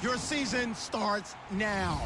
Your season starts now.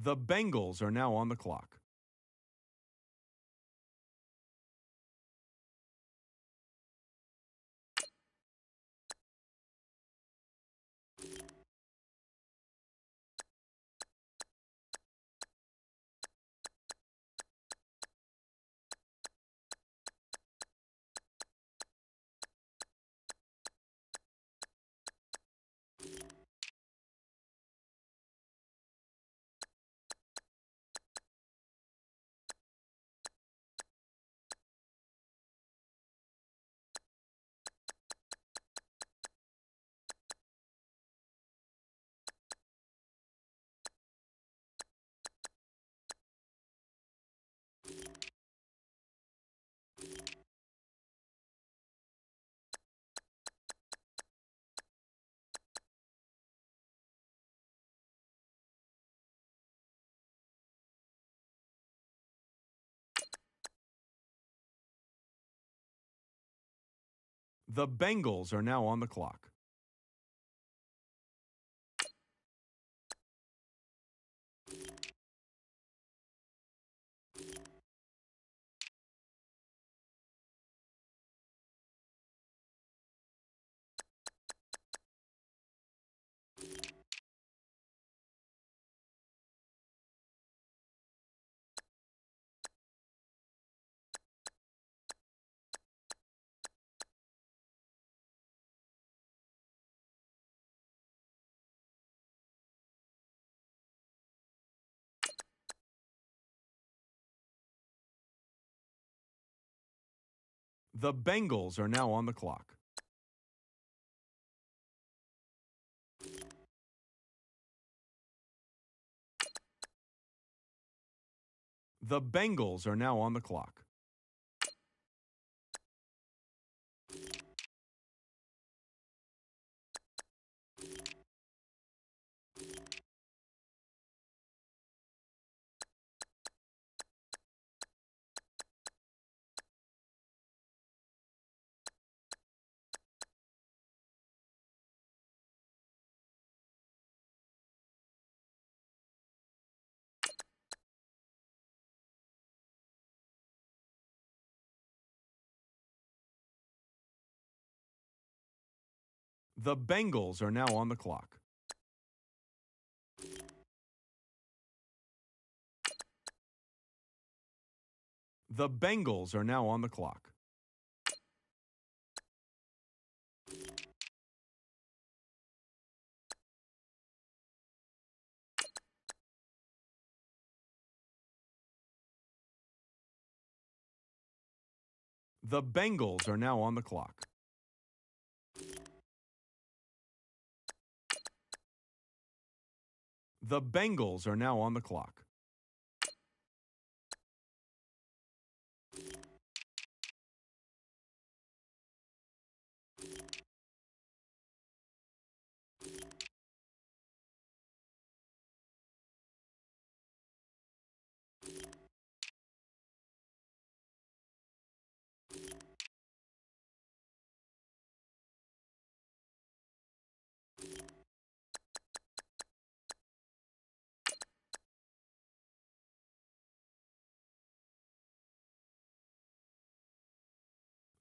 The Bengals are now on the clock. The Bengals are now on the clock. The Bengals are now on the clock. The Bengals are now on the clock. The Bengals are now on the clock. The Bengals are now on the clock. The Bengals are now on the clock. The Bengals are now on the clock.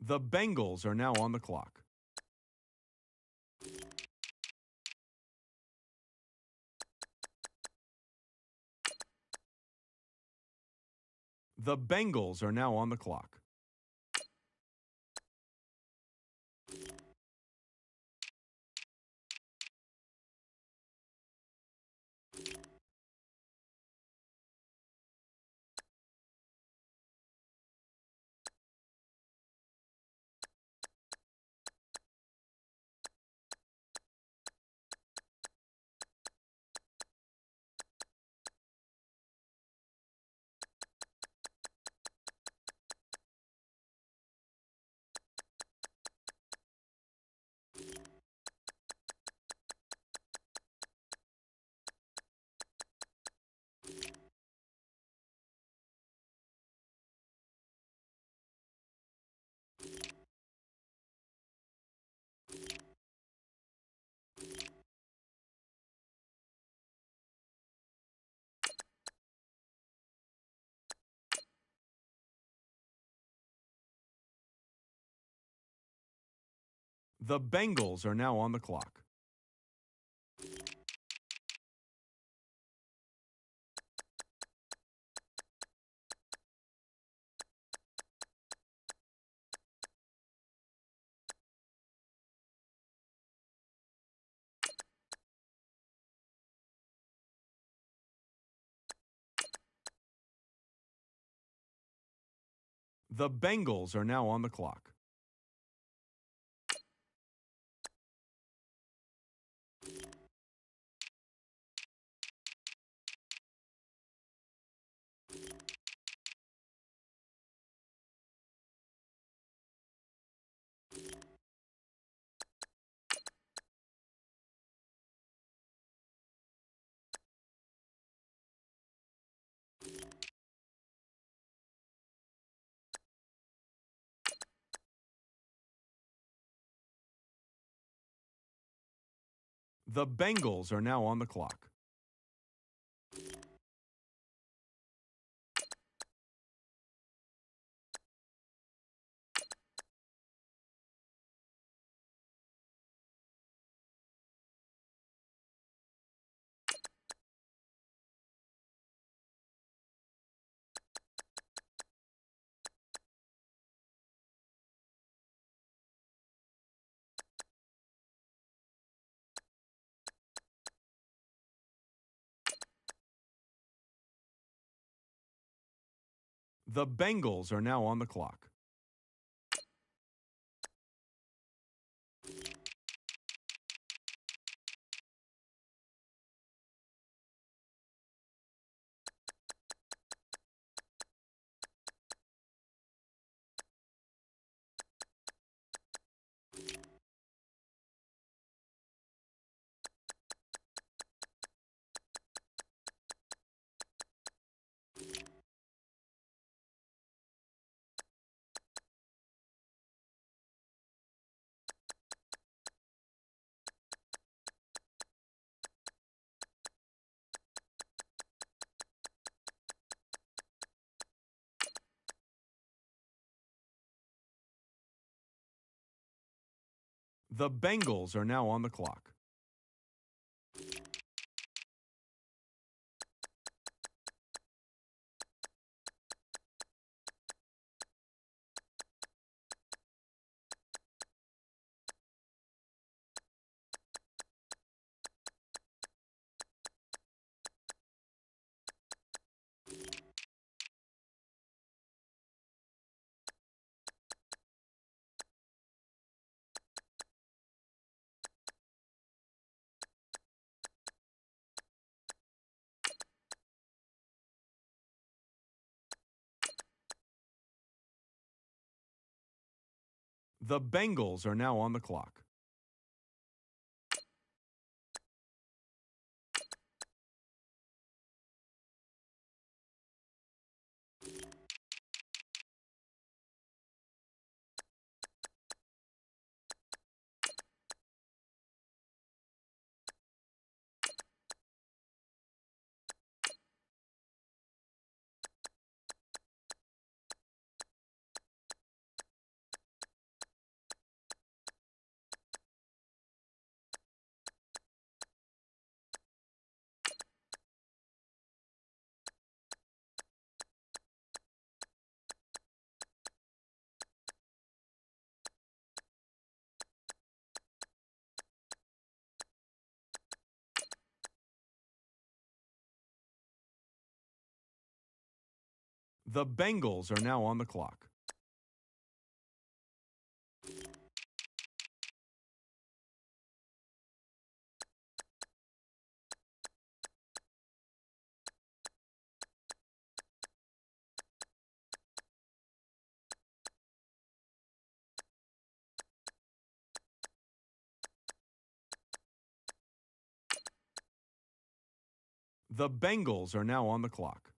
The Bengals are now on the clock. The Bengals are now on the clock. The Bengals are now on the clock. The Bengals are now on the clock. The Bengals are now on the clock. The Bengals are now on the clock. The Bengals are now on the clock. The Bengals are now on the clock. The Bengals are now on the clock. The Bengals are now on the clock.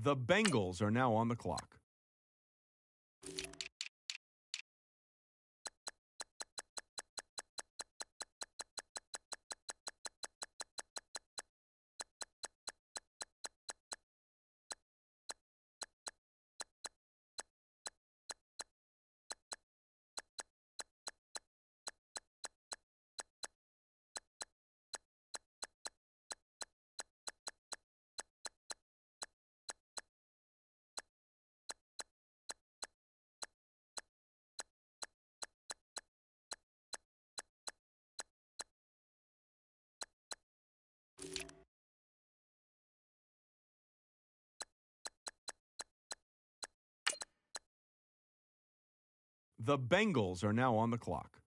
The Bengals are now on the clock. The Bengals are now on the clock.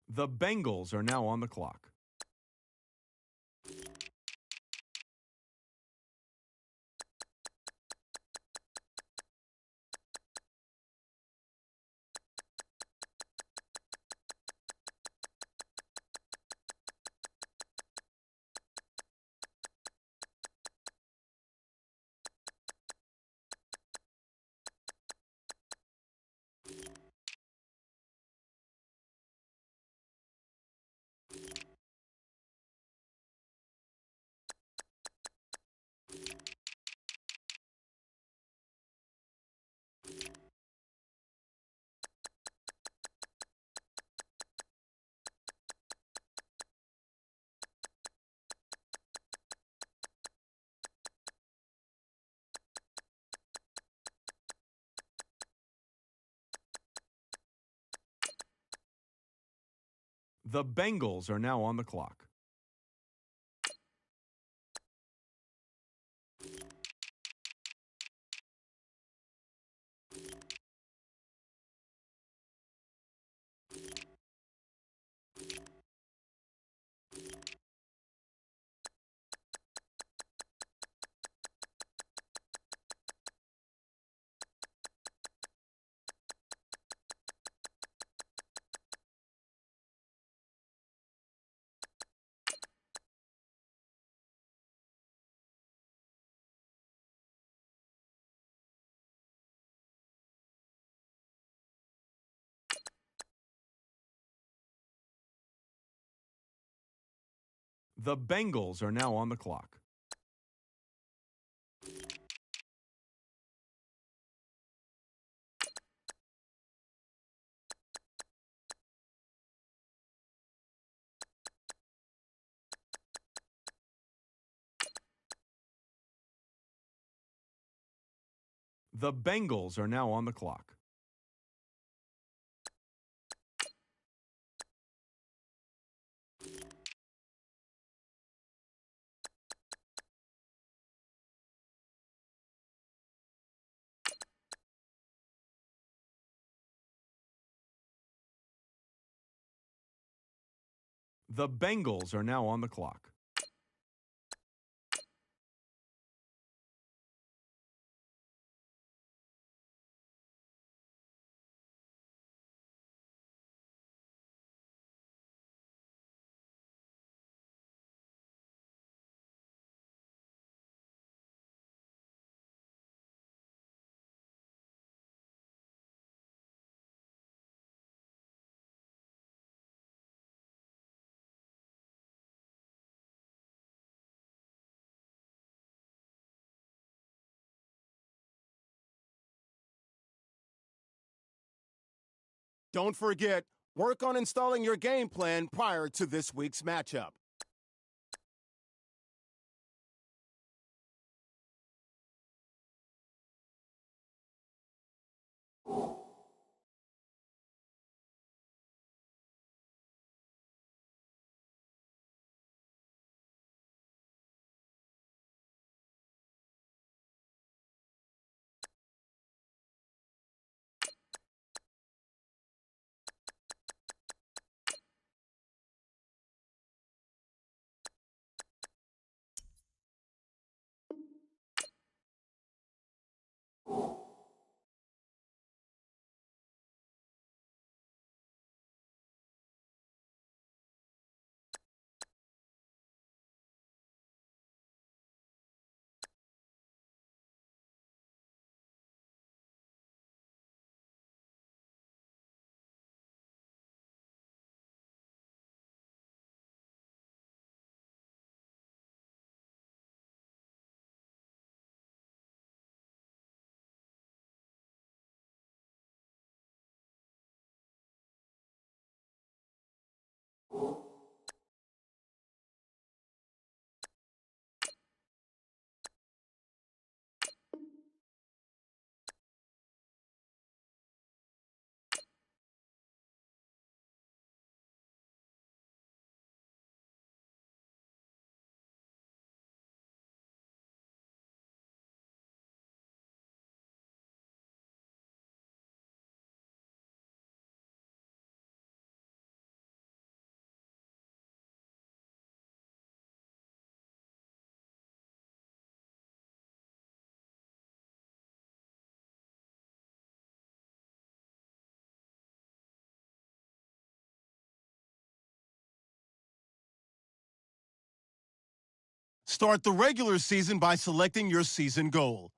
The Bengals are now on the clock. The Bengals are now on the clock. The Bengals are now on the clock. The Bengals are now on the clock. The Bengals are now on the clock. Don't forget, work on installing your game plan prior to this week's matchup. Start the regular season by selecting your season goal.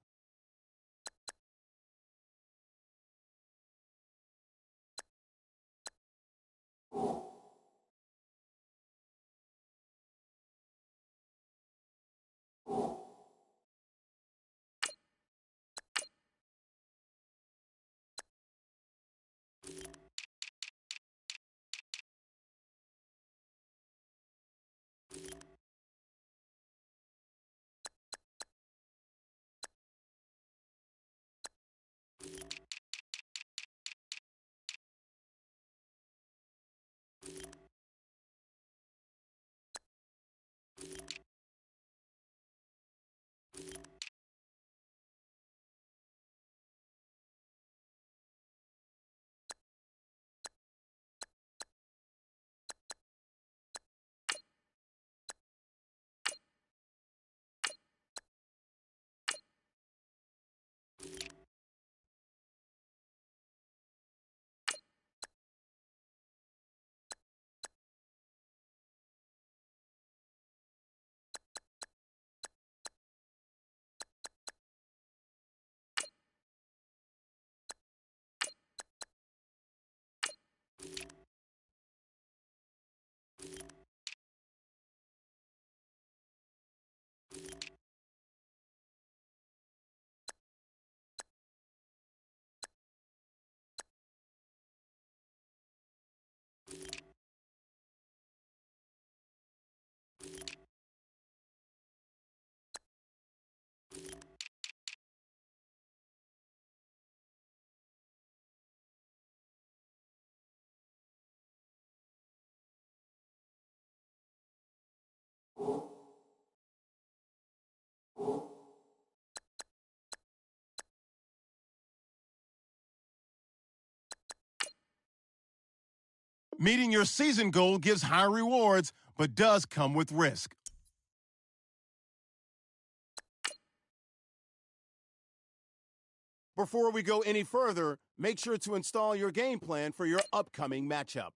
Meeting your season goal gives high rewards, but does come with risk. Before we go any further, make sure to install your game plan for your upcoming matchup.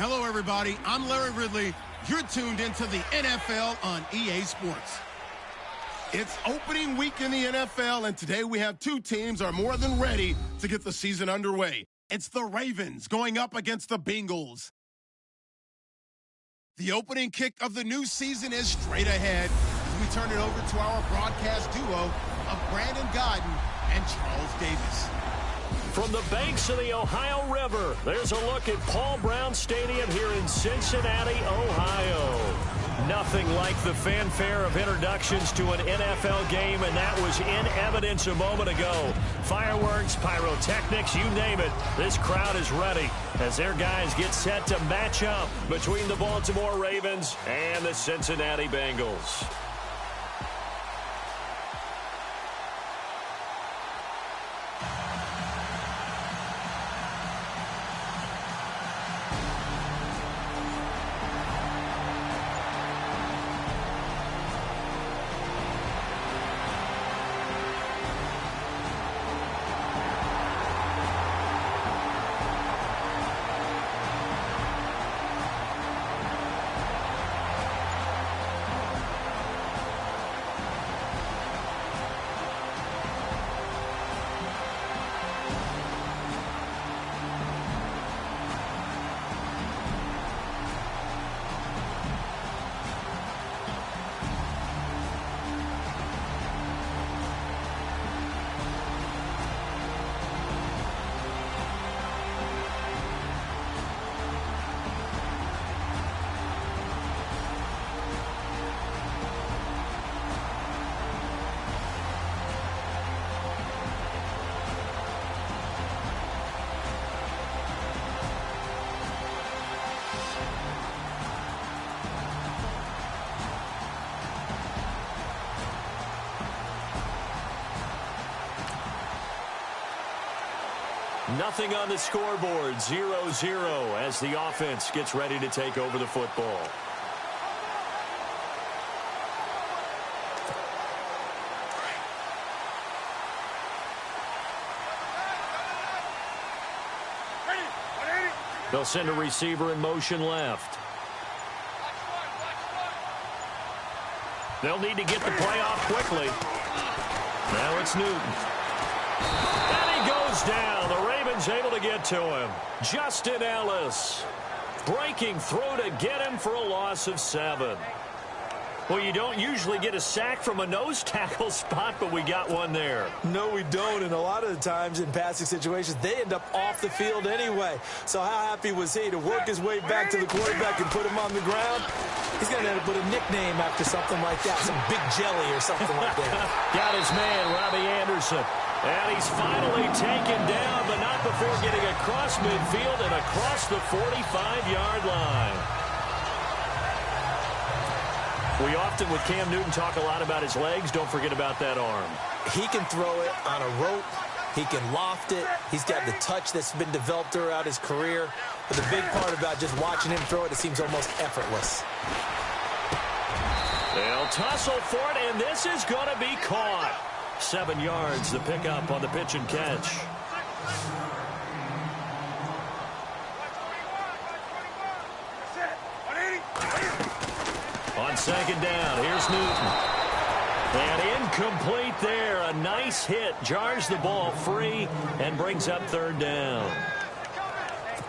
Hello, everybody. I'm Larry Ridley. You're tuned into the NFL on EA Sports. It's opening week in the NFL, and today we have two teams are more than ready to get the season underway. It's the Ravens going up against the Bengals. The opening kick of the new season is straight ahead as we turn it over to our broadcast duo of Brandon Godden and Charles Davis. From the banks of the Ohio River, there's a look at Paul Brown Stadium here in Cincinnati, Ohio. Nothing like the fanfare of introductions to an NFL game, and that was in evidence a moment ago. Fireworks, pyrotechnics, you name it. This crowd is ready as their guys get set to match up between the Baltimore Ravens and the Cincinnati Bengals. Nothing on the scoreboard, 0-0 as the offense gets ready to take over the football. They'll send a receiver in motion left. They'll need to get the play off quickly. Now it's Newton. And he goes down. The Ravens able to get to him. Justin Ellis breaking through to get him for a loss of 7. Well, you don't usually get a sack from a nose tackle spot, but we got one there. No, we don't, and a lot of the times in passing situations, they end up off the field anyway. So how happy was he to work his way back to the quarterback and put him on the ground? He's going to end up with a nickname after something like that, some Big Jelly or something like that. Got his man, Robbie Anderson. And he's finally taken down, but not before getting across midfield and across the 45-yard line. We often, with Cam Newton, talk a lot about his legs. Don't forget about that arm. He can throw it on a rope. He can loft it. He's got the touch that's been developed throughout his career. But the big part about just watching him throw it, it seems almost effortless. They'll tussle for it, and this is going to be caught. 7 yards, the pickup on the pitch and catch. On second down, here's Newton. And incomplete there. A nice hit. Jars the ball free and brings up 3rd down.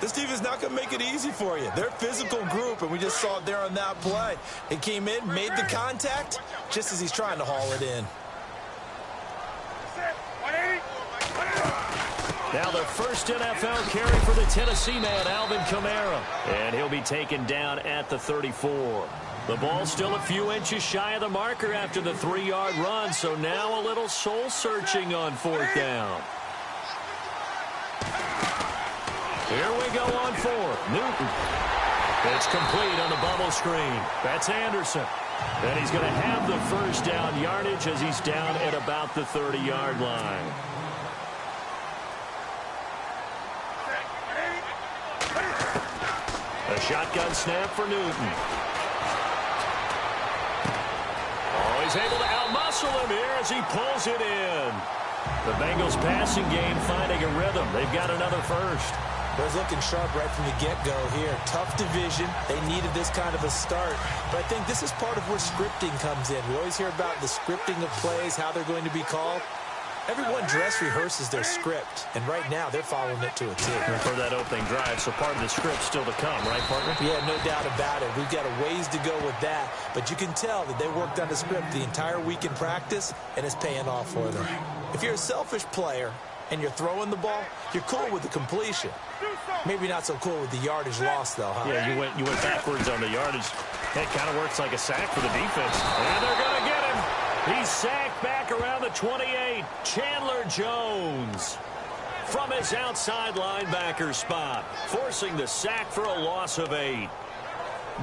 This team is not going to make it easy for you. They're a physical group, and we just saw it there on that play. He came in, made the contact, just as he's trying to haul it in. Now the first NFL carry for the Tennessee man, Alvin Kamara. And he'll be taken down at the 34. The ball still a few inches shy of the marker after the 3-yard run, so now a little soul-searching on 4th down. Here we go on 4th. Newton. It's complete on the bubble screen. That's Anderson. And he's going to have the first down yardage as he's down at about the 30-yard line. A shotgun snap for Newton. Oh, he's able to outmuscle him here as he pulls it in. The Bengals passing game finding a rhythm. They've got another first. They're looking sharp right from the get-go here. Tough division. They needed this kind of a start. But I think this is part of where scripting comes in. We always hear about the scripting of plays, how they're going to be called. Everyone dress rehearses their script, and right now they're following it to a T. For that opening drive, so part of the script still to come, right, partner? Yeah, no doubt about it. We've got a ways to go with that, but you can tell that they worked on the script the entire week in practice, and it's paying off for them. If you're a selfish player and you're throwing the ball, you're cool with the completion. Maybe not so cool with the yardage loss, though, huh? Yeah, you went backwards on the yardage. That kind of works like a sack for the defense. And they're going to get him. He's sacked back around the 28. Chandler Jones from his outside linebacker spot, forcing the sack for a loss of 8.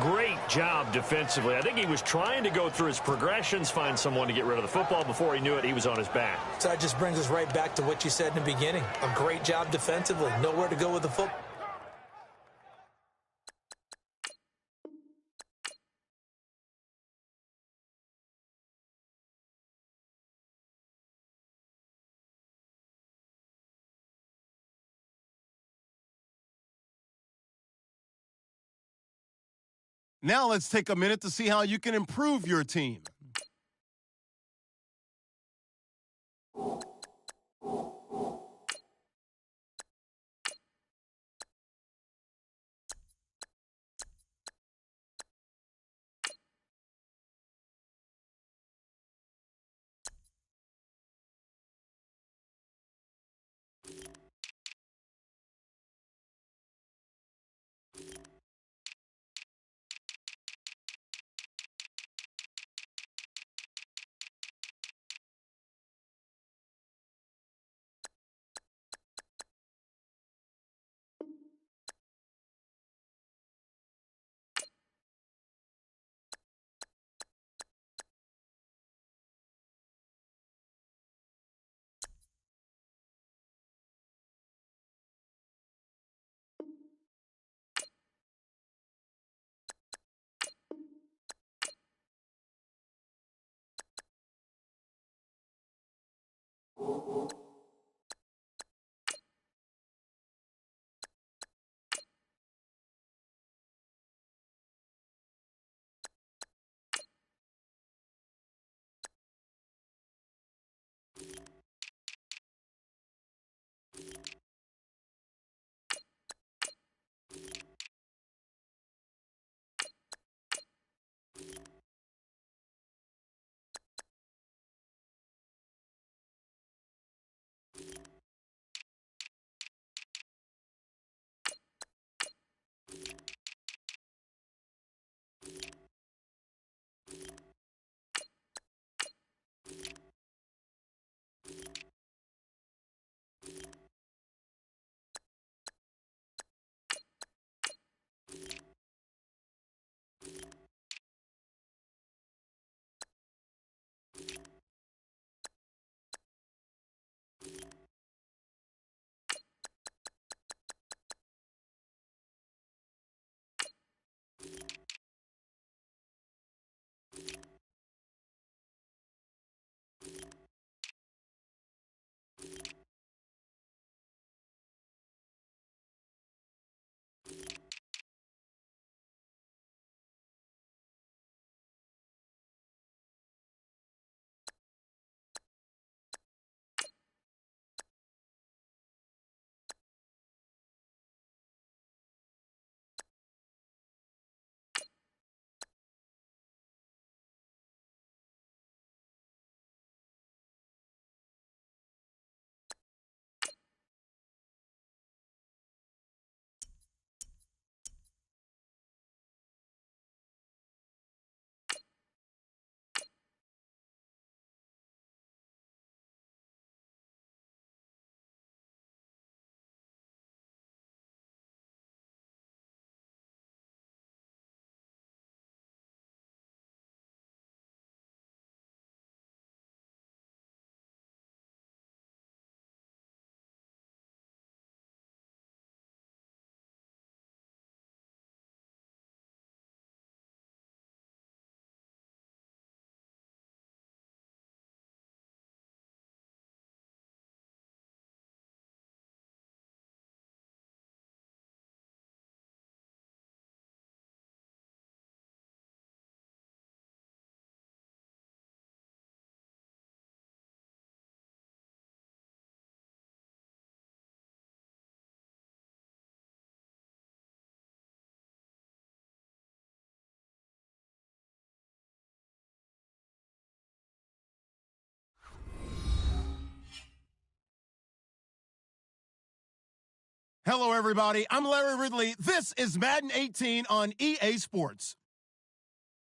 Great job defensively. I think he was trying to go through his progressions, find someone to get rid of the football. Before he knew it, he was on his back. So that just brings us right back to what you said in the beginning. A great job defensively. Nowhere to go with the football. Now let's take a minute to see how you can improve your team. Hello, everybody. I'm Larry Ridley. This is Madden 18 on EA Sports.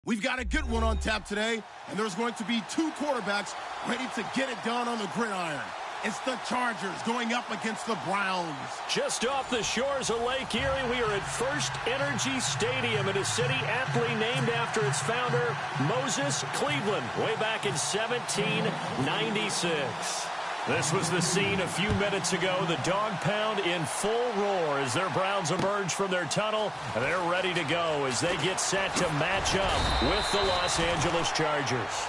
We've got a good one on tap today, and there's going to be two quarterbacks ready to get it done on the gridiron. It's the Chargers going up against the Browns. Just off the shores of Lake Erie, we are at First Energy Stadium in a city aptly named after its founder, Moses Cleveland, way back in 1796. This was the scene a few minutes ago. The dog pound in full roar as their Browns emerge from their tunnel. They're ready to go as they get set to match up with the Los Angeles Chargers.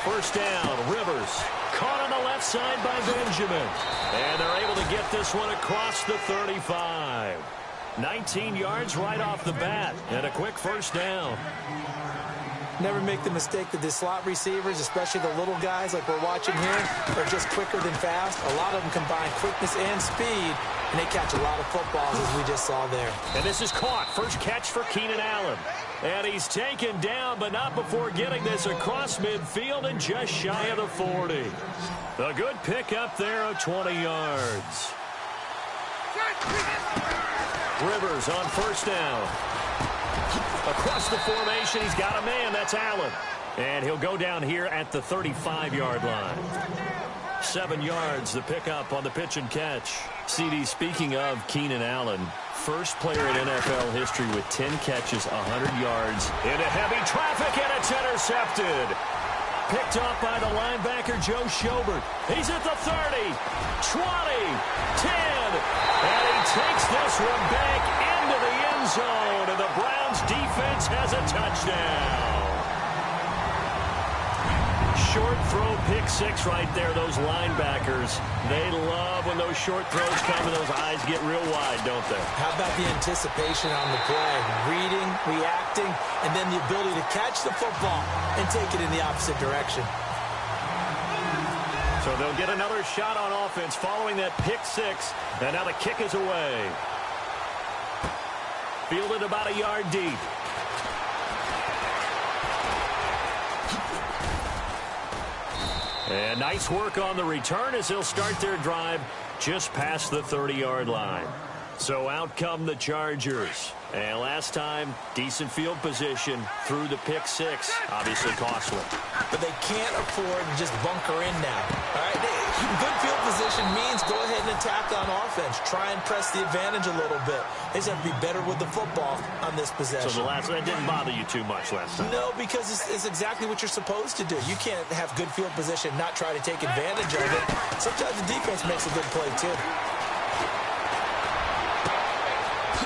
First down, Rivers. Caught on the left side by Benjamin. And they're able to get this one across the 35. 19 yards right off the bat. And a quick first down. Never make the mistake that the slot receivers, especially the little guys like we're watching here, are just quicker than fast. A lot of them combine quickness and speed, and they catch a lot of footballs, as we just saw there. And this is caught. First catch for Keenan Allen. And he's taken down, but not before getting this across midfield and just shy of the 40. A good pickup there of 20 yards. Rivers on first down. Across the formation, he's got a man. That's Allen. And he'll go down here at the 35-yard line. 7 yards, the pickup on the pitch and catch. CD, speaking of Keenan Allen, first player in NFL history with 10 catches, 100 yards, into heavy traffic, and it's intercepted. Picked off by the linebacker, Joe Schobert. He's at the 30, 20, 10, and he takes this one back into the end zone, and the Browns defense has a touchdown. Short throw, pick six right there. Those linebackers, they love when those short throws come and those eyes get real wide, don't they? How about the anticipation on the play? Reading, reacting, and then the ability to catch the football and take it in the opposite direction. So they'll get another shot on offense following that pick six, and now the kick is away. Fielded about a yard deep. And nice work on the return as they'll start their drive just past the 30-yard line. So out come the Chargers. And last time, decent field position through the pick six. Obviously costly. But they can't afford to just bunker in now. All right? Good field position means go ahead and attack on offense. Try and press the advantage a little bit. They just have to be better with the football on this possession. So that didn't bother you too much last time? No, because it's exactly what you're supposed to do. You can't have good field position, not try to take advantage of it. Sometimes the defense makes a good play, too.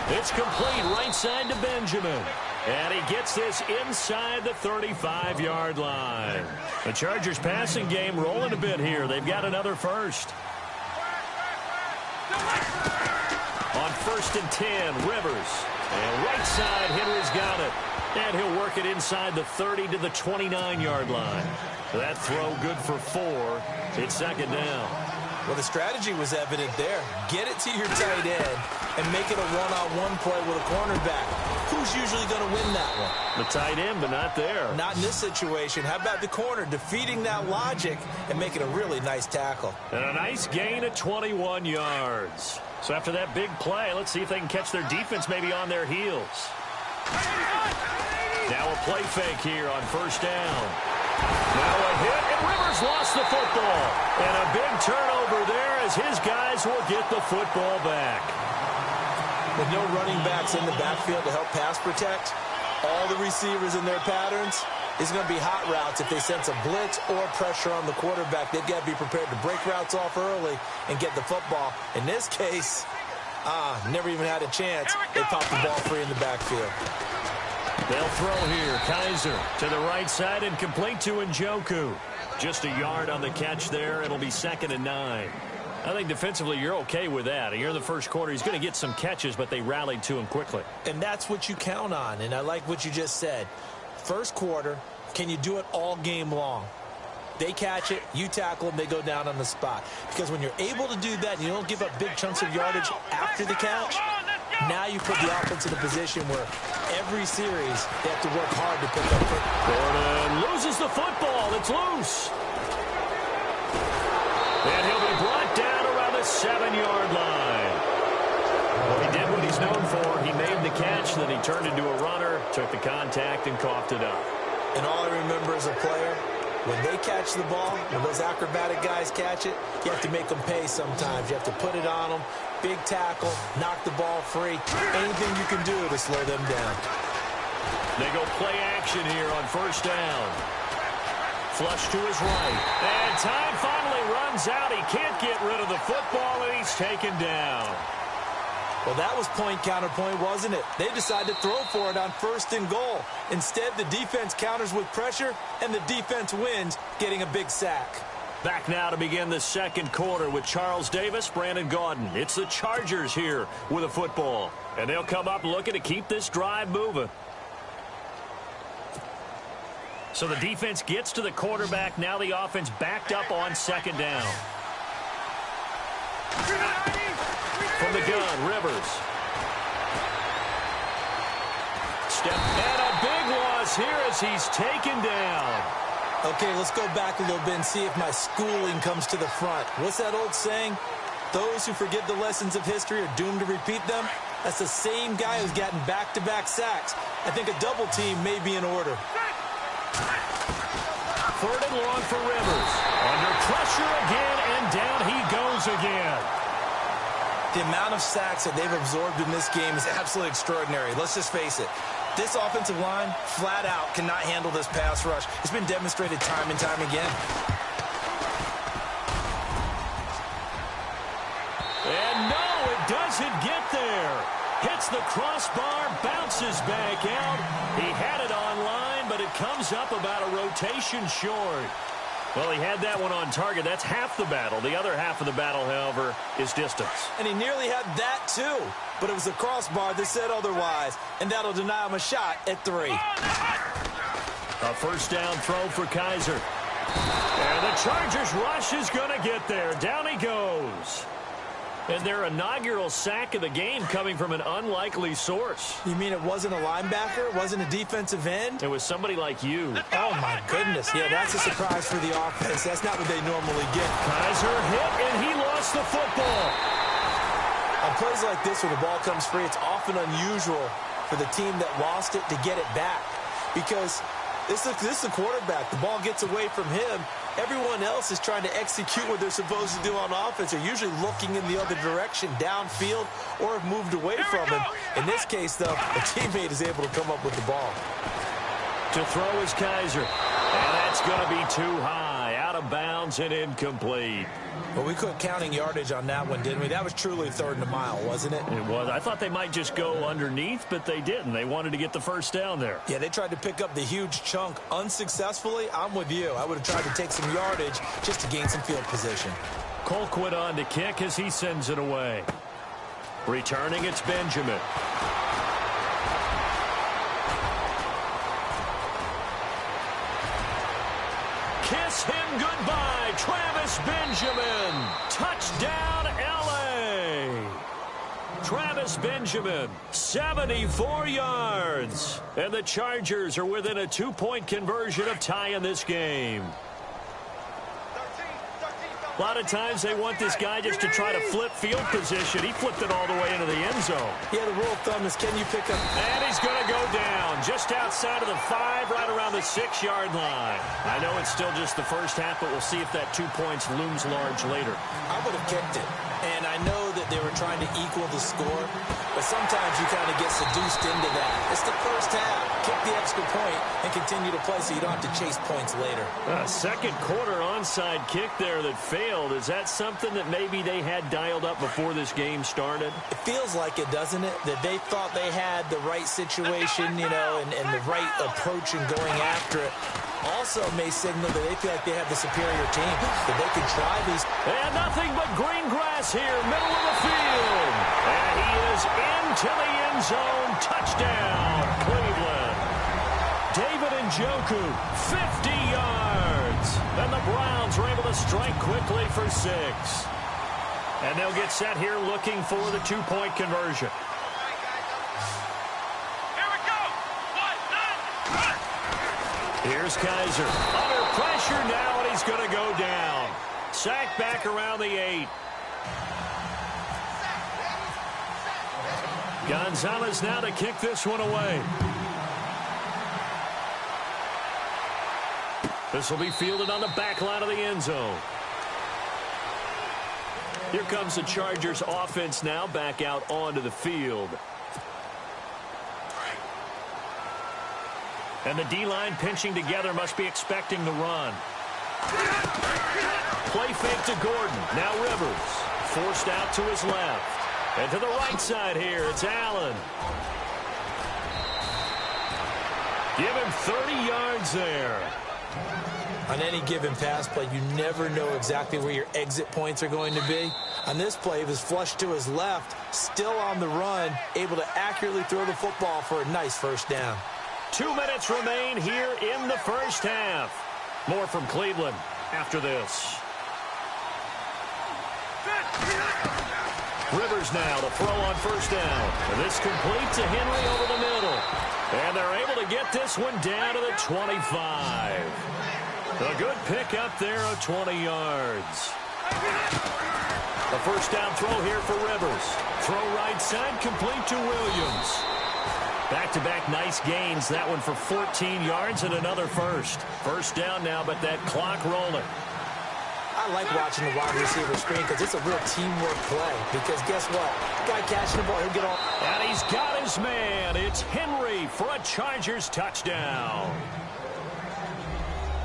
It's complete right side to Benjamin. And he gets this inside the 35-yard line. The Chargers passing game rolling a bit here. They've got another first. On 1st and 10, Rivers. And right side, Henry's got it. And he'll work it inside the 30 to the 29-yard line. That throw good for 4. It's 2nd down. Well, the strategy was evident there. Get it to your tight end and make it a one-on-one play with a cornerback. Who's usually going to win that one? The tight end, but not there. Not in this situation. How about the corner defeating that logic and making a really nice tackle? And a nice gain of 21 yards. So after that big play, let's see if they can catch their defense maybe on their heels. Now a play fake here on 1st down. Now a hit, and Rivers lost the football. And a big turnover there as his guys will get the football back. With no running backs in the backfield to help pass protect, all the receivers in their patterns, it's going to be hot routes if they sense a blitz or pressure on the quarterback. They've got to be prepared to break routes off early and get the football. In this case, never even had a chance. They popped the ball free in the backfield. They'll throw here. Kaiser to the right side and complete to Njoku. Just a yard on the catch there. It'll be 2nd and 9. I think defensively you're okay with that. Here in the first quarter, he's going to get some catches, but they rallied to him quickly. And that's what you count on, and I like what you just said. First quarter, can you do it all game long? They catch it, you tackle them, they go down on the spot. Because when you're able to do that and you don't give up big chunks of yardage after the catch, now you put the offense in a position where every series they have to work hard to pick up. Gordon loses the football. It's loose. And he'll be brought down around the 7-yard line. Well, he did what he's known for. He made the catch, then he turned into a runner, took the contact, and coughed it up. And all I remember as a player, when they catch the ball, when those acrobatic guys catch it, you have to make them pay sometimes. You have to put it on them, big tackle, knock the ball free. Anything you can do to slow them down. They go play action here on 1st down. Flush to his right. And time finally runs out. He can't get rid of the football, and he's taken down. Well, that was point counterpoint, wasn't it? They decided to throw for it on 1st and goal. Instead, the defense counters with pressure, and the defense wins, getting a big sack. Back now to begin the second quarter with Charles Davis, Brandon Gaudin. It's the Chargers here with a football. And they'll come up looking to keep this drive moving. So the defense gets to the quarterback. Now the offense backed up on 2nd down. From the gun, Rivers. Step, and a big loss here as he's taken down. Okay, let's go back a little bit and see if my schooling comes to the front. What's that old saying? Those who forget the lessons of history are doomed to repeat them. That's the same guy who's gotten back-to-back sacks. I think a double team may be in order. 3rd and long for Rivers. Under pressure again, and down he goes again. The amount of sacks that they've absorbed in this game is absolutely extraordinary. Let's just face it. This offensive line, flat out, cannot handle this pass rush. It's been demonstrated time and time again. And no, it doesn't get there. Hits the crossbar, bounces back out. He had it online, but it comes up about a rotation short. Well, he had that one on target. That's half the battle. The other half of the battle, however, is distance. And he nearly had that, too. But it was the crossbar that said otherwise, and that'll deny him a shot at 3. A first down throw for Kaiser. And the Chargers rush is going to get there. Down he goes. And their inaugural sack of the game coming from an unlikely source. You mean it wasn't a linebacker? It wasn't a defensive end? It was somebody like you. Oh, my goodness. Yeah, that's a surprise for the offense. That's not what they normally get. Kaiser hit, and he lost the football. On plays like this where the ball comes free, it's often unusual for the team that lost it to get it back. Because this is the quarterback. The ball gets away from him. Everyone else is trying to execute what they're supposed to do on offense. They're usually looking in the other direction, downfield, or have moved away from him. In this case, though, a teammate is able to come up with the ball. To throw is Kaiser. And that's going to be too high. Out of bounds and incomplete. Well, we quit counting yardage on that one, didn't we? That was truly 3rd and a mile, wasn't it? It was. I thought they might just go underneath, but they didn't. They wanted to get the first down there. Yeah, they tried to pick up the huge chunk unsuccessfully. I'm with you. I would have tried to take some yardage just to gain some field position. Colquitt on to kick as he sends it away. Returning, it's Benjamin. Kiss him goodbye, Travis Benjamin. Touchdown, L.A. Travis Benjamin, 74 yards. And the Chargers are within a 2-point conversion of tying this game. A lot of times they want this guy just to try to flip field position. He flipped it all the way into the end zone. Yeah, the rule of thumb is, can you pick up? And he's going to go down just outside of the 5, right around the 6-yard line. I know it's still just the first half, but we'll see if that 2 points looms large later. I would have kicked it. And I know that they were trying to equal the score, but sometimes you kind of get seduced into that. It's the first half. Kick the extra point and continue to play so you don't have to chase points later. Second quarter onside kick there that failed. Is that something that maybe they had dialed up before this game started? It feels like it, doesn't it? That they thought they had the right situation, you know, and the right approach in going after it. Also may signal that they feel like they have the superior team, that they can try these. And nothing but green grass here, middle of the field. And he is into the end zone. Touchdown, Cleveland. David Njoku, 50 yards. And the Browns are able to strike quickly for 6. And they'll get set here looking for the 2-point conversion. Here's Kaiser. Under pressure now, and he's going to go down. Sack back around the 8. Gonzalez now to kick this one away. This will be fielded on the back line of the end zone. Here comes the Chargers offense now back out onto the field. And the D-line pinching together, must be expecting the run. Play fake to Gordon. Now Rivers. Forced out to his left. And to the right side here, it's Allen. Give him 30 yards there. On any given pass play, you never know exactly where your exit points are going to be. On this play, he was flushed to his left, still on the run, able to accurately throw the football for a nice first down. 2 minutes remain here in the first half. More from Cleveland after this. Rivers now to throw on first down. And this complete to Henry over the middle. And they're able to get this one down to the 25. A good pickup there of 20 yards. A first down throw here for Rivers. Throw right side, complete to Williams. Back-to-back nice gains. That one for 14 yards and another first. First down now, but that clock rolling. I like watching the wide receiver screen because it's a real teamwork play. Because guess what? Guy catching the ball, he'll get off. And he's got his man. It's Henry for a Chargers touchdown.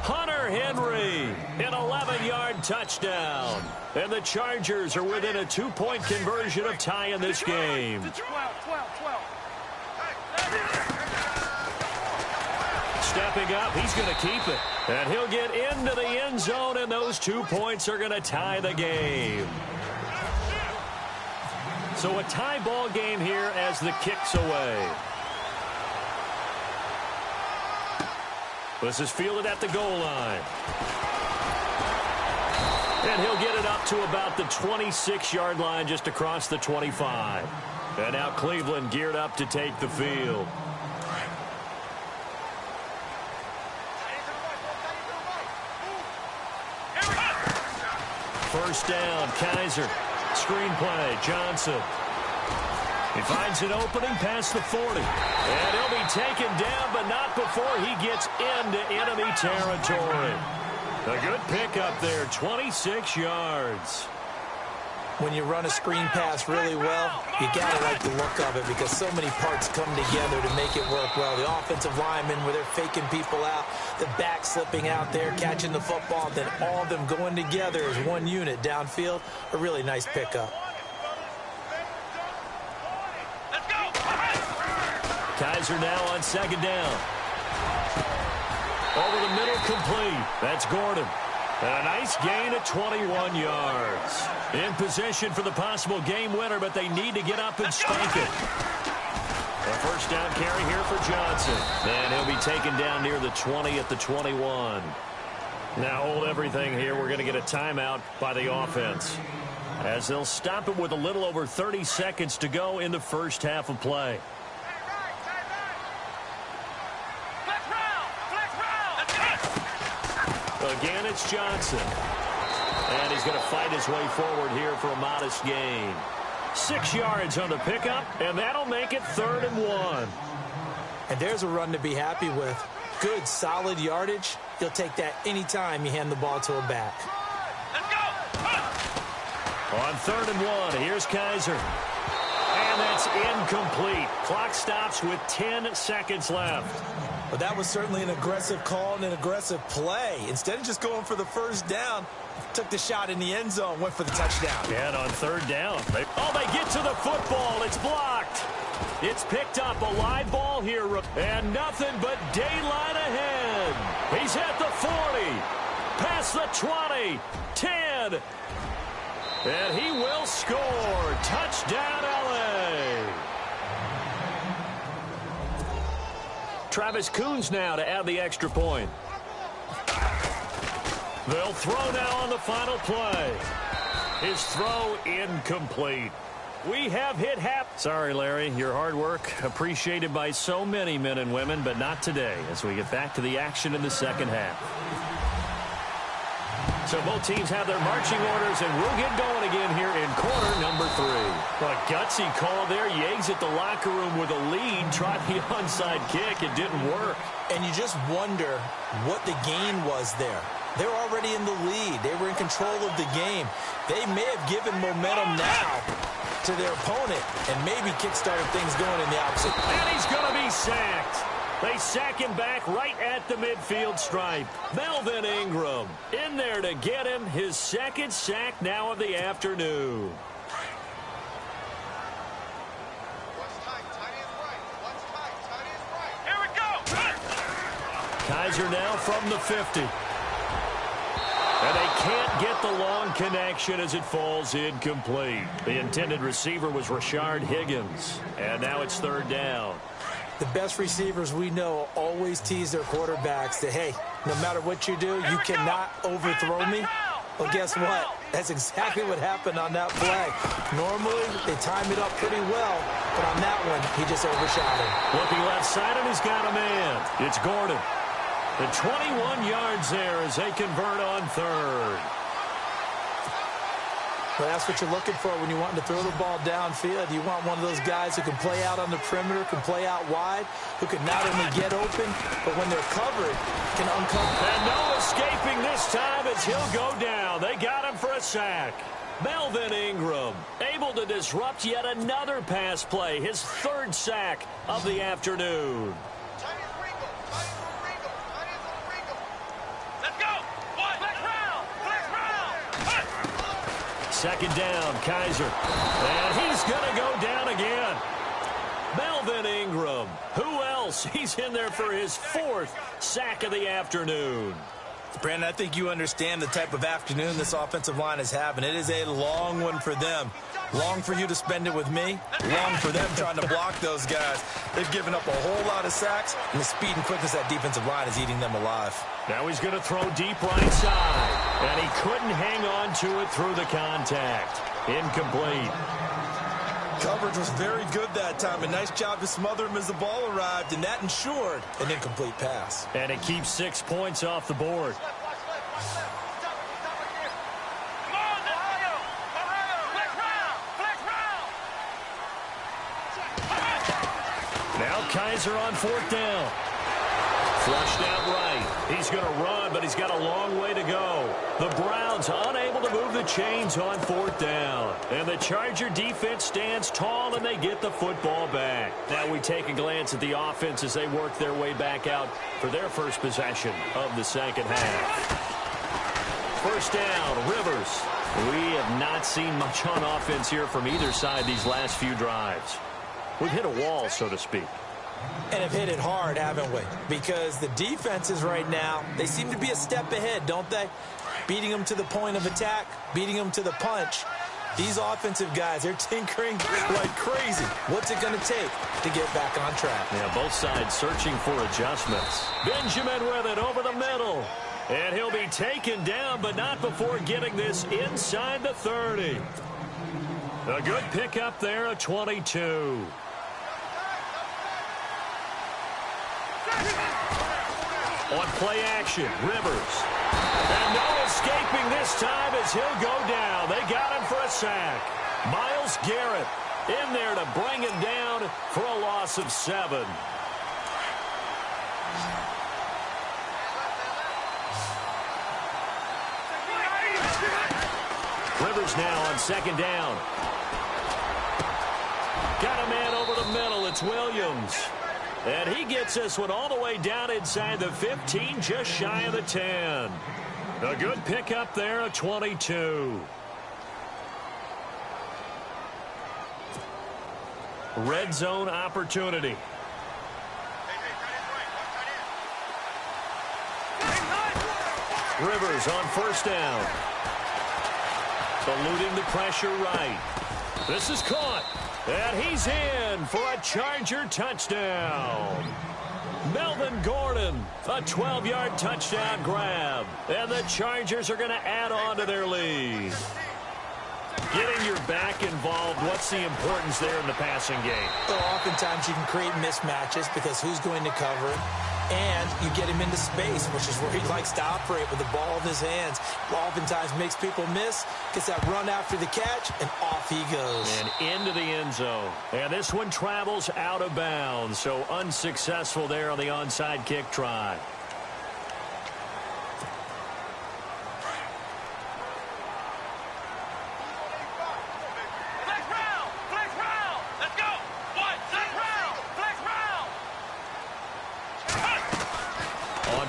Hunter Henry, an 11-yard touchdown. And the Chargers are within a 2-point conversion of tying this game. Stepping up, he's going to keep it. And he'll get into the end zone, and those 2 points are going to tie the game. So a tie ball game here as the kick's away. This is fielded at the goal line. And he'll get it up to about the 26-yard line, just across the 25. And now Cleveland geared up to take the field. First down, Kaiser. Screen play, Johnson. He finds an opening past the 40. And he'll be taken down, but not before he gets into enemy territory. A good pickup there, 26 yards. When you run a screen pass really well, you got to like the look of it because so many parts come together to make it work well. The offensive linemen, where they're faking people out, the back slipping out there, catching the football, then all of them going together as one unit downfield. A really nice pickup. Kaiser now on second down. Over the middle, complete. That's Gordon. And a nice gain of 21 yards. In position for the possible game winner, but they need to get up and spank it. A first down carry here for Johnson. And he'll be taken down near the 20 at the 21. Now hold everything here. We're going to get a timeout by the offense, as they'll stop it with a little over 30 seconds to go in the first half of play. Again, it's Johnson. And he's going to fight his way forward here for a modest gain. 6 yards on the pickup, and that'll make it 3rd and 1. And there's a run to be happy with. Good, solid yardage. You'll take that anytime you hand the ball to a back. On 3rd and 1, here's Kaiser. And that's incomplete. Clock stops with 10 seconds left. Well, that was certainly an aggressive call and an aggressive play. Instead of just going for the first down, took the shot in the end zone, went for the touchdown. And on 3rd down, they get to the football. It's blocked. It's picked up, a live ball here, and nothing but daylight ahead. He's at the 40, past the 20, 10, and he will score. Touchdown, L.A. Travis Coons now to add the extra point. They'll throw now on the final play. His throw incomplete. We have hit half. Sorry, Larry, your hard work appreciated by so many men and women, but not today as we get back to the action in the second half. So both teams have their marching orders, and we'll get going again here in quarter number 3. A gutsy call there. Yates at the locker room with a lead. Tried the onside kick. It didn't work. And you just wonder what the gain was there. They're already in the lead. They were in control of the game. They may have given momentum now to their opponent and maybe kick-started things going in the opposite. And he's going to be sacked. They sack him back right at the midfield stripe. Melvin Ingram in there to get him his second sack now of the afternoon. Here we go. Kaiser now from the 50. And they can't get the long connection as it falls incomplete. The intended receiver was Rashard Higgins. And now it's 3rd down. The best receivers we know always tease their quarterbacks that, hey, no matter what you do, you cannot overthrow me. Well, guess what? That's exactly what happened on that play. Normally, they time it up pretty well, but on that one, he just overshot him. Looking left side, and he's got a man. It's Gordon. The 21 yards there as they convert on 3rd. Well, that's what you're looking for when you want to throw the ball downfield. You want one of those guys who can play out on the perimeter, can play out wide, who can not only get open, but when they're covered, can uncover. And no escaping this time as he'll go down. They got him for a sack. Melvin Ingram able to disrupt yet another pass play, his third sack of the afternoon. Let's go. Flex round. Second down, Kaiser. And he's going to go down again. Melvin Ingram. Who else? He's in there for his fourth sack of the afternoon. Brandon, I think you understand the type of afternoon this offensive line is having. It is a long one for them. Long for you to spend it with me. Long for them trying to block those guys. They've given up a whole lot of sacks, and the speed and quickness of that defensive line is eating them alive. Now he's going to throw deep right side, and he couldn't hang on to it through the contact. Incomplete. Coverage was very good that time. A nice job to smother him as the ball arrived, and that ensured an incomplete pass. And it keeps 6 points off the board. Come on, Ohio. Flex round. Now Kaiser on fourth down. Flushed out right. He's going to run, but he's got a long way to go. The Browns unable to move the chains on fourth down. And the Charger defense stands tall, and they get the football back. Now we take a glance at the offense as they work their way back out for their first possession of the second half. First down, Rivers. We have not seen much on offense here from either side these last few drives. We've hit a wall, so to speak. And have hit it hard, haven't we? Because the defenses right now, they seem to be a step ahead, don't they? Beating them to the point of attack, beating them to the punch. These offensive guys, they're tinkering like crazy. What's it going to take to get back on track? Yeah, both sides searching for adjustments. Benjamin with it over the middle. And he'll be taken down, but not before getting this inside the 30. A good pickup there, a 22. On play action, Rivers. And no escaping this time as he'll go down. They got him for a sack. Myles Garrett in there to bring him down for a loss of 7. Rivers now on second down. Got a man over the middle. It's Williams. And he gets this one all the way down inside the 15, just shy of the 10. A good pickup there, a 22. Red zone opportunity. Rivers on first down. Eluding the pressure right. This is caught. And he's in for a Charger touchdown. Melvin Gordon, a 12-yard touchdown grab. And the Chargers are going to add on to their lead. Getting your back involved, what's the importance there in the passing game? So oftentimes you can create mismatches because who's going to cover it? And you get him into space, which is where he likes to operate with the ball in his hands. Oftentimes makes people miss, gets that run after the catch, and off he goes. And into the end zone. And this one travels out of bounds, so unsuccessful there on the onside kick try.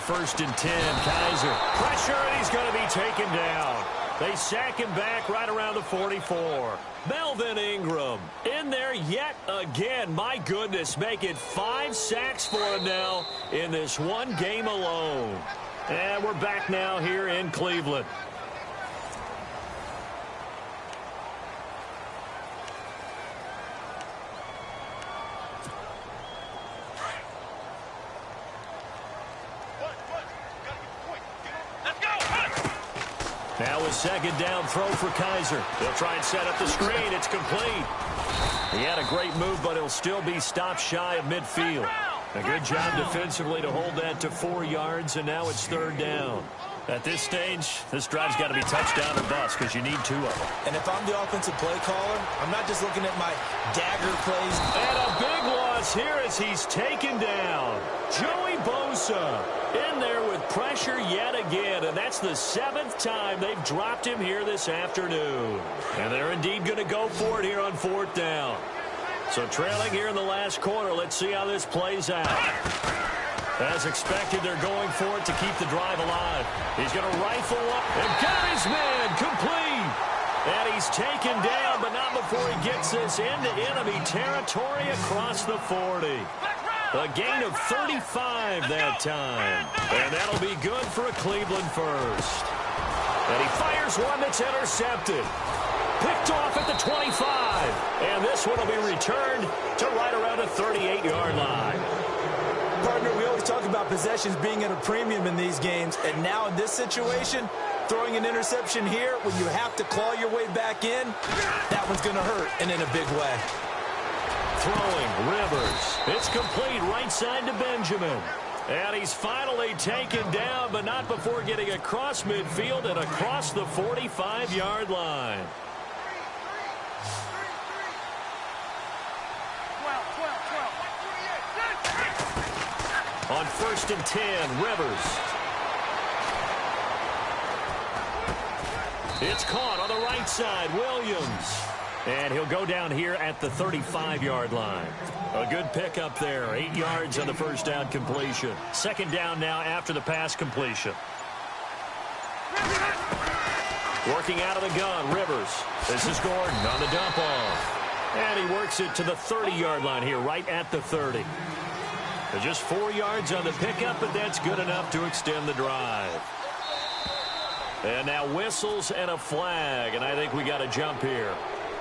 First and 10, Kaiser. Pressure, and he's going to be taken down. They sack him back right around the 44. Melvin Ingram in there yet again. My goodness, make it 5 sacks for him now in this one game alone. And we're back now here in Cleveland. Now a second down throw for Kaiser. They'll try and set up the screen. It's complete. He had a great move, but he'll still be stopped shy of midfield. A good job defensively to hold that to 4 yards, and now it's third down. At this stage, this drive's got to be touchdown or bust because you need 2 of them. And if I'm the offensive play caller, I'm not just looking at my dagger plays. And a big one loss here as he's taken down. Joey Bosa in there with pressure yet again, and that's the 7th time they've dropped him here this afternoon. And they're indeed going to go for it here on 4th down. So trailing here in the last quarter, let's see how this plays out. As expected, they're going for it to keep the drive alive. He's going to rifle up and got his man complete. And he's taken down, but not before he gets this into enemy territory across the 40. A gain of 35 that time. And that'll be good for a Cleveland first. And he fires one that's intercepted. Picked off at the 25. And this one will be returned to right around the 38-yard line. Partner, we always talk about possessions being at a premium in these games. And now in this situation, throwing an interception here when you have to claw your way back in, that one's going to hurt, and in a big way. Throwing, Rivers. It's complete right side to Benjamin. And he's finally taken down, but not before getting across midfield and across the 45-yard line. On 1st and 10, Rivers. It's caught on the right side, Williams. And he'll go down here at the 35-yard line. A good pickup there, 8 yards on the first down completion. 2nd down now after the pass completion. Working out of the gun, Rivers. This is Gordon on the dump off. And he works it to the 30-yard line here, right at the 30. Just 4 yards on the pickup, but that's good enough to extend the drive. And now whistles and a flag, and I think we got a jump here.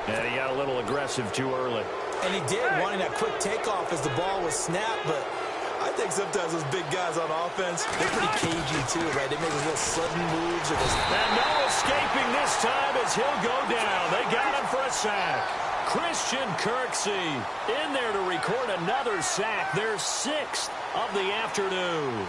And he got a little aggressive too early. And he did, wanting that quick takeoff as the ball was snapped, but I think sometimes those big guys on offense, they're pretty cagey too, right? They make those little sudden moves. And no escaping this time as he'll go down. They got him for a sack. Christian Kirksey in there to record another sack, their 6th of the afternoon.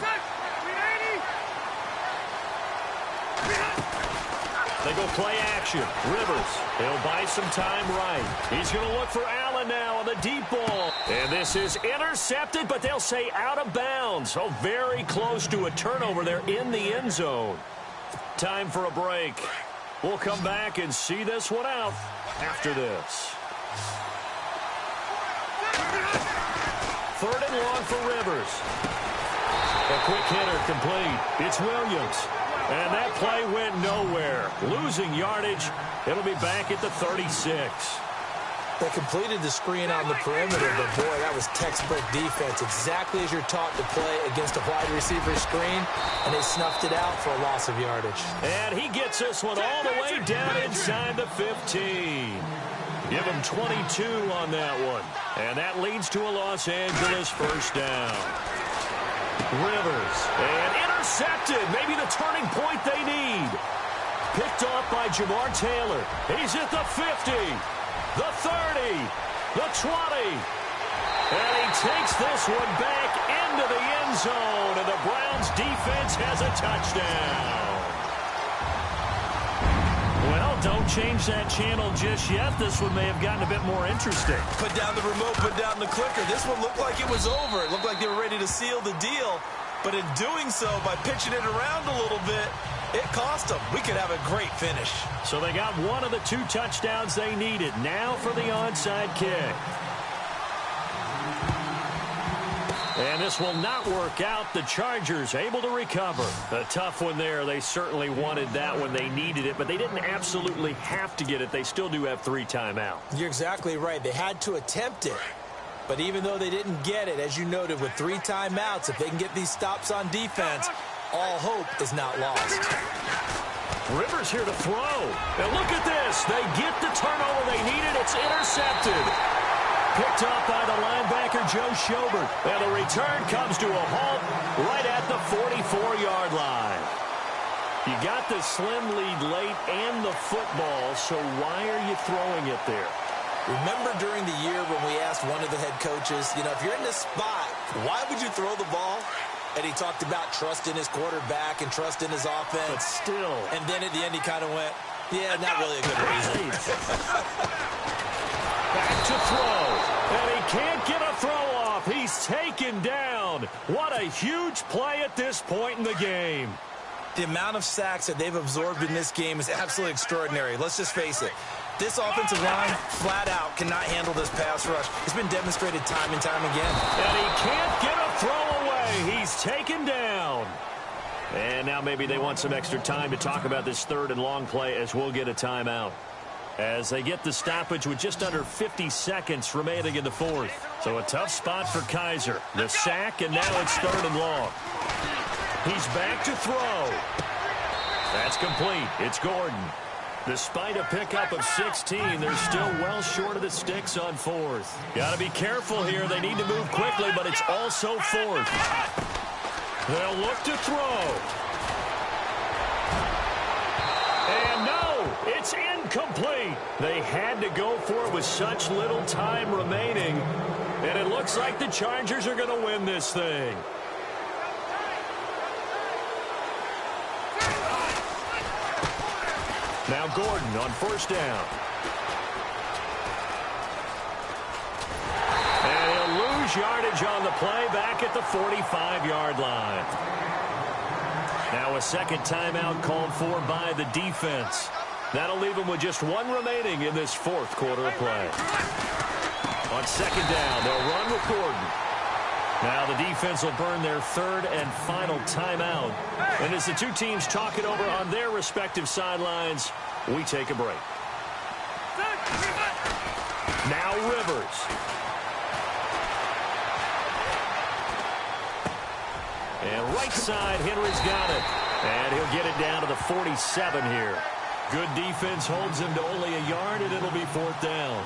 They go play action. Rivers, he'll buy some time right. He's going to look for Allen now on the deep ball. And this is intercepted, but they'll say out of bounds. So very close to a turnover there in the end zone. Time for a break. We'll come back and see this one out after this. 3rd and long for Rivers. A quick hitter complete. It's Williams. And that play went nowhere. Losing yardage. It'll be back at the 36. They completed the screen on the perimeter, but boy, that was textbook defense. Exactly as you're taught to play against a wide receiver screen, and they snuffed it out for a loss of yardage. And he gets this one all the way down inside the 15. Give him 22 on that one. And that leads to a Los Angeles first down. Rivers, and intercepted. Maybe the turning point they need. Picked off by Jamar Taylor. He's at the 50, the 30, the 20. And he takes this one back into the end zone, and the Browns defense has a touchdown. Well, don't change that channel just yet. This one may have gotten a bit more interesting. Put down the remote, put down the clicker. This one looked like it was over. It looked like they were ready to seal the deal. But in doing so, by pitching it around a little bit, it cost them. We could have a great finish. So they got one of the 2 touchdowns they needed. Now for the onside kick. And this will not work out. The Chargers able to recover. A tough one there. They certainly wanted that one. They needed it, but they didn't absolutely have to get it. They still do have 3 timeouts. You're exactly right. They had to attempt it. But even though they didn't get it, as you noted, with 3 timeouts, if they can get these stops on defense, all hope is not lost. Rivers here to throw. And look at this. They get the turnover they needed. It's intercepted. Picked up by the linebacker, Joe Schobert. And the return comes to a halt right at the 44-yard line. You got the slim lead late and the football, so why are you throwing it there? Remember during the year when we asked one of the head coaches, if you're in this spot, why would you throw the ball? And he talked about trust in his quarterback and trust in his offense. But still. And then at the end he kind of went, yeah, not really a good reason. Back to throw. And he can't get a throw off. He's taken down. What a huge play at this point in the game. The amount of sacks that they've absorbed in this game is absolutely extraordinary. Let's just face it. This offensive line, flat out, cannot handle this pass rush. It's been demonstrated time and time again. And he can't get a throw away. He's taken down. And now maybe they want some extra time to talk about this third and long play as we'll get a timeout. As they get the stoppage with just under 50 seconds remaining in the fourth. So a tough spot for Kaiser. The sack, and now it's third and long. He's back to throw. That's complete. It's Gordon. Despite a pickup of 16, they're still well short of the sticks on fourth. Got to be careful here. They need to move quickly, but it's also fourth. They'll look to throw. And no, it's incomplete. They had to go for it with such little time remaining. And it looks like the Chargers are going to win this thing. Now Gordon on first down. And he'll lose yardage on the play back at the 45-yard line. Now a second timeout called for by the defense. That'll leave them with just one remaining in this fourth quarter of play. On second down, they'll run with Gordon. Now the defense will burn their third and final timeout. And as the two teams talk it over on their respective sidelines, we take a break. Now Rivers. And right side, Henry's got it. And he'll get it down to the 47 here. Good defense holds him to only a yard, and it'll be fourth down.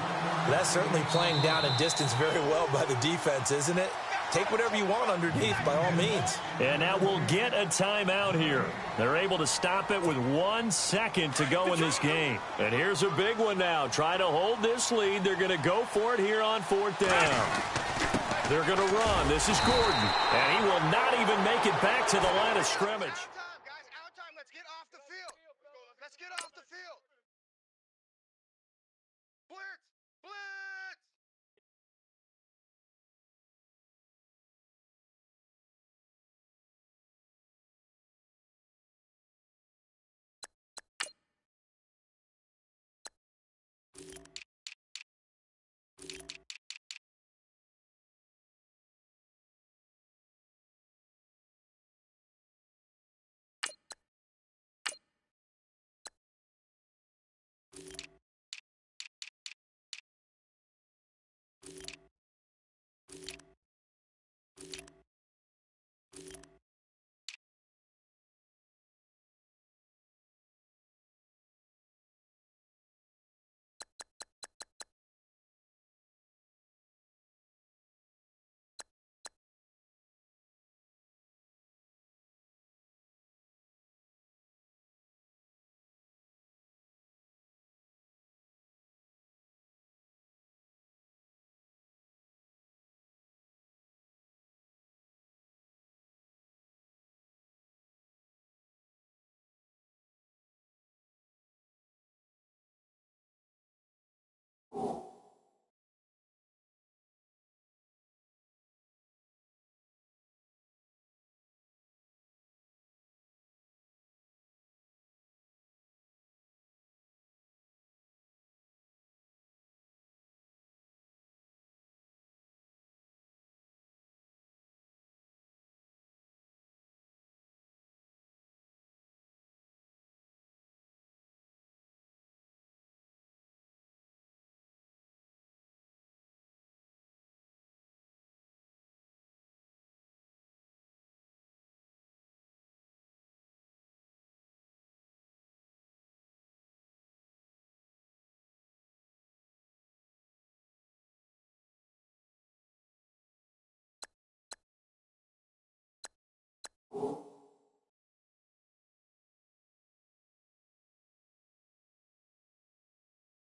That's certainly playing down and distance very well by the defense, isn't it? Take whatever you want underneath, by all means. And now we'll get a timeout here. They're able to stop it with 1 second to go in this game. And here's a big one now. Try to hold this lead. They're going to go for it here on fourth down. They're going to run. This is Gordon. And he will not even make it back to the line of scrimmage. Out of time, guys. Out of time. Let's get off the field. Let's get off the field.